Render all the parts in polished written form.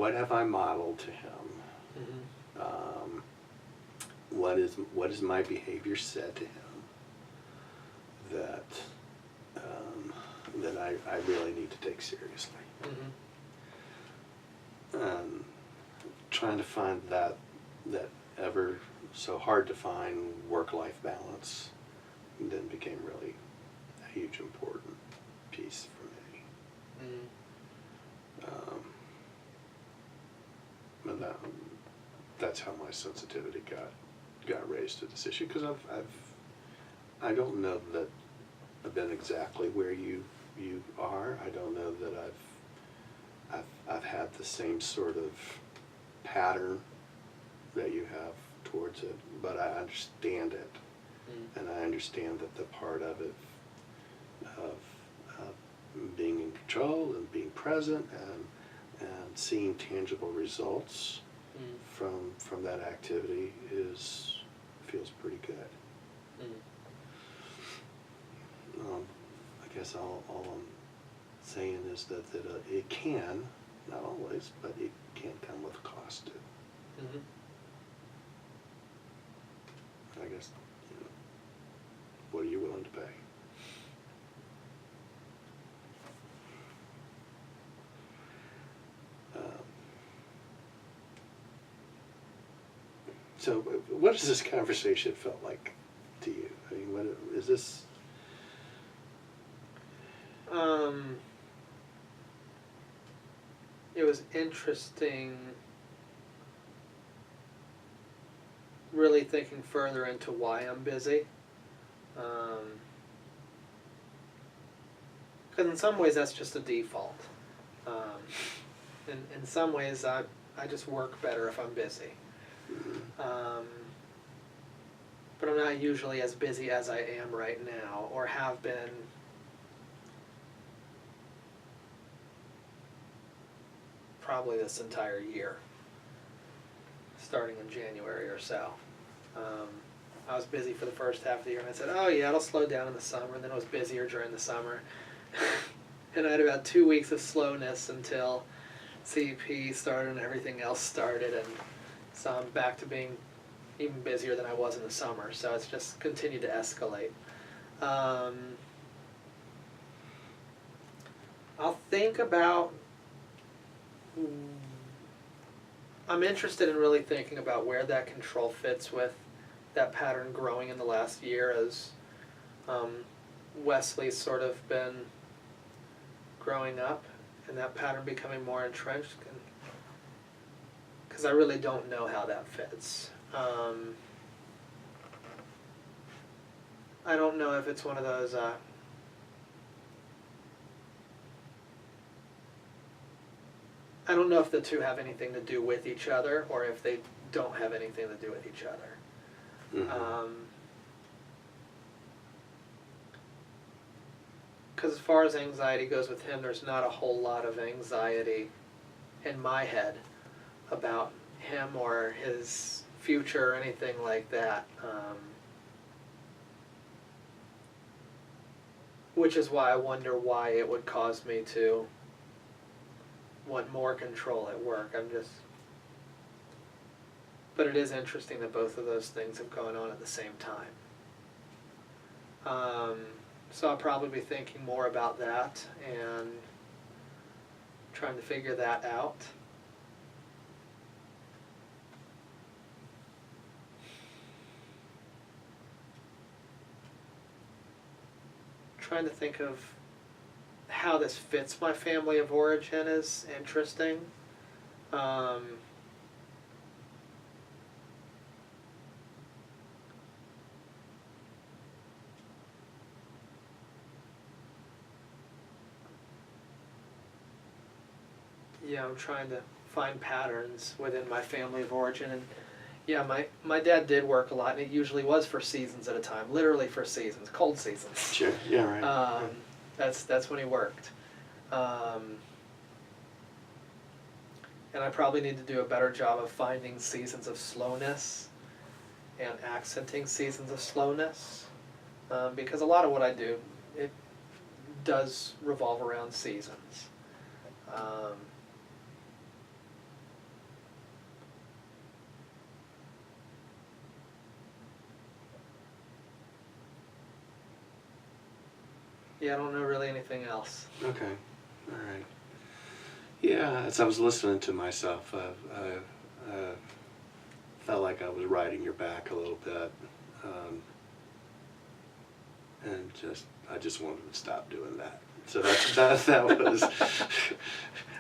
what have I modeled to him? What is my behavior said to him that that I really need to take seriously? Trying to find that ever so hard to find work-life balance then became really a huge important piece for me. And that's how my sensitivity got raised to this issue, because I don't know that I've been exactly where you are. I don't know that I've had the same sort of pattern that you have towards it, but I understand it, and I understand that the part of it of being in control and being present and seeing tangible results from that activity feels pretty good. I guess all I'm saying is that it can, not always, but it can come with a cost too. I guess, what are you willing to pay? So what does this conversation feel like to you? I mean, what is this? It was interesting really thinking further into why I'm busy. Because in some ways that's just a default. In some ways I just work better if I'm busy. But I'm not usually as busy as I am right now, or have been probably this entire year, starting in January or so. I was busy for the first half of the year, and I said, oh yeah, it'll slow down in the summer, and then I was busier during the summer. And I had about 2 weeks of slowness until CEP started and everything else started, and so I'm back to being even busier than I was in the summer, so it's just continued to escalate. I'll think about, I'm interested in really thinking about where that control fits with that pattern growing in the last year as Wesley's sort of been growing up and that pattern becoming more entrenched, because I really don't know how that fits. I don't know if it's one of those I don't know if the two have anything to do with each other, or if they don't have anything to do with each other. Because as far as anxiety goes with him, there's not a whole lot of anxiety in my head about him or his future or anything like that. Which is why I wonder why it would cause me to want more control at work. But it is interesting that both of those things have gone on at the same time. So I'll probably be thinking more about that and trying to figure that out. Trying to think of how this fits my family of origin is interesting. Yeah, I'm trying to find patterns within my family of origin, and yeah, my dad did work a lot, and it usually was for seasons at a time, literally for seasons, cold seasons. Sure. Yeah. Right. That's when he worked. And I probably need to do a better job of finding seasons of slowness and accenting seasons of slowness, because a lot of what I do, it does revolve around seasons. Yeah, I don't know really anything else. Okay, all right. Yeah, as I was listening to myself, I felt like I was riding your back a little bit, and I just wanted to stop doing that. So that was.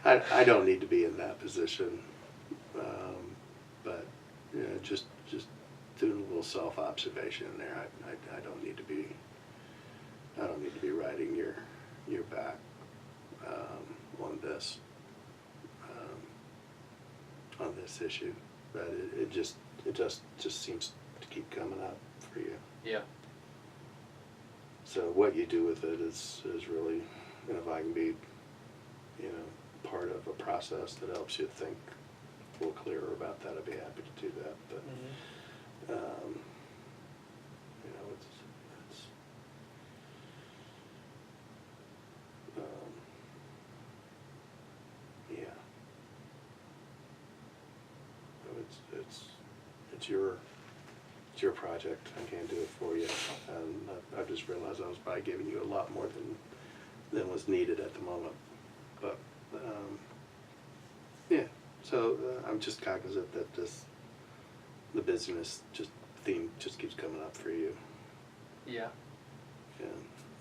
I don't need to be in that position, but yeah, just doing a little self observation there. I don't need to be. I don't need to be riding your back on this issue, but it just seems to keep coming up for you. Yeah. So what you do with it is really, if I can be, part of a process that helps you think a little clearer about that, I'd be happy to do that. But it's yeah. It's your project. I can't do it for you. And I just realized I was probably giving you a lot more than was needed at the moment. But yeah. So I'm just cognizant that the business theme just keeps coming up for you. Yeah. Yeah.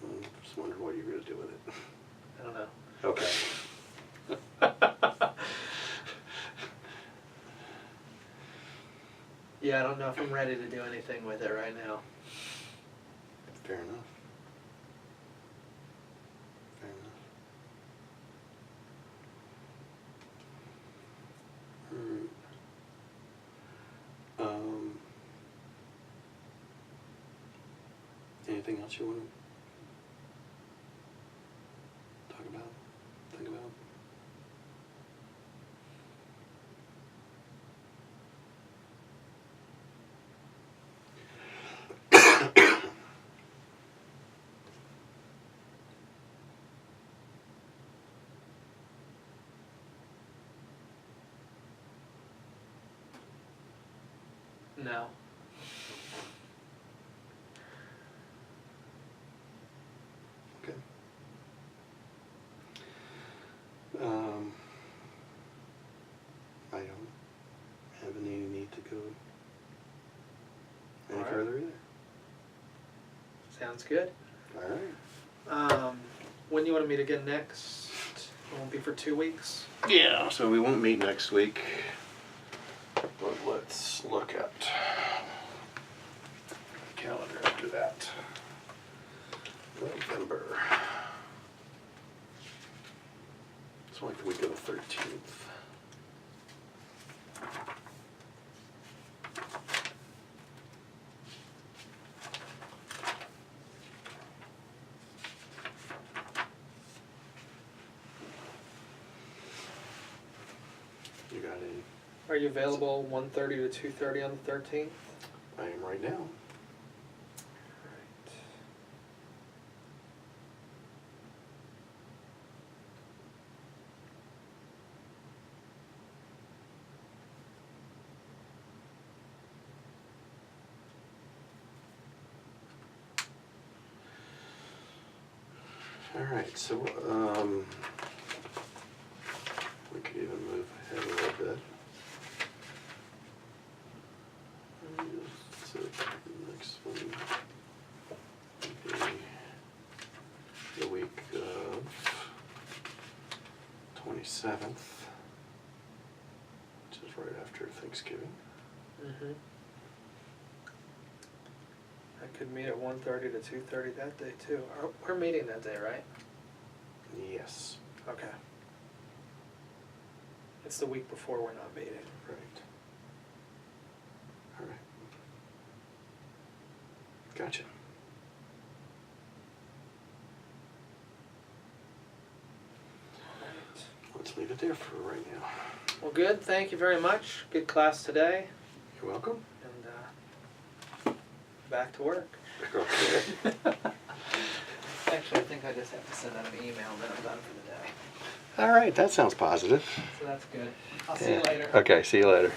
I'm just wondering what you're gonna do with it. I don't know. Okay. Yeah, I don't know if I'm ready to do anything with it right now. Fair enough. Fair enough. All right. Anything else you want to talk about? Think about? No. Okay. I don't have any need to go any All right. further either. Sounds good. All right. When do you want to meet again next? It won't be for 2 weeks. Yeah, so we won't meet next week, but let's look at the calendar after that. November. It's like the week of the 13th. You got any? Are you available 1:30 to 2:30 on the 13th? I am right now. All right, so we could even move ahead a little bit. So the next one would be the week of 27th, which is right after Thanksgiving. Mm-hmm. I could meet at 1:30 to 2:30 that day too. We're meeting that day, right? Yes. Okay. It's the week before we're not meeting. Right. All right. Gotcha. Right. Let's leave it there for right now. Well, good. Thank you very much. Good class today. You're welcome. And back to work. Okay. Actually, I think I just have to send out an email and then I'm done for the day. All right, that sounds positive. So that's good. I'll see you later. Okay, see you later.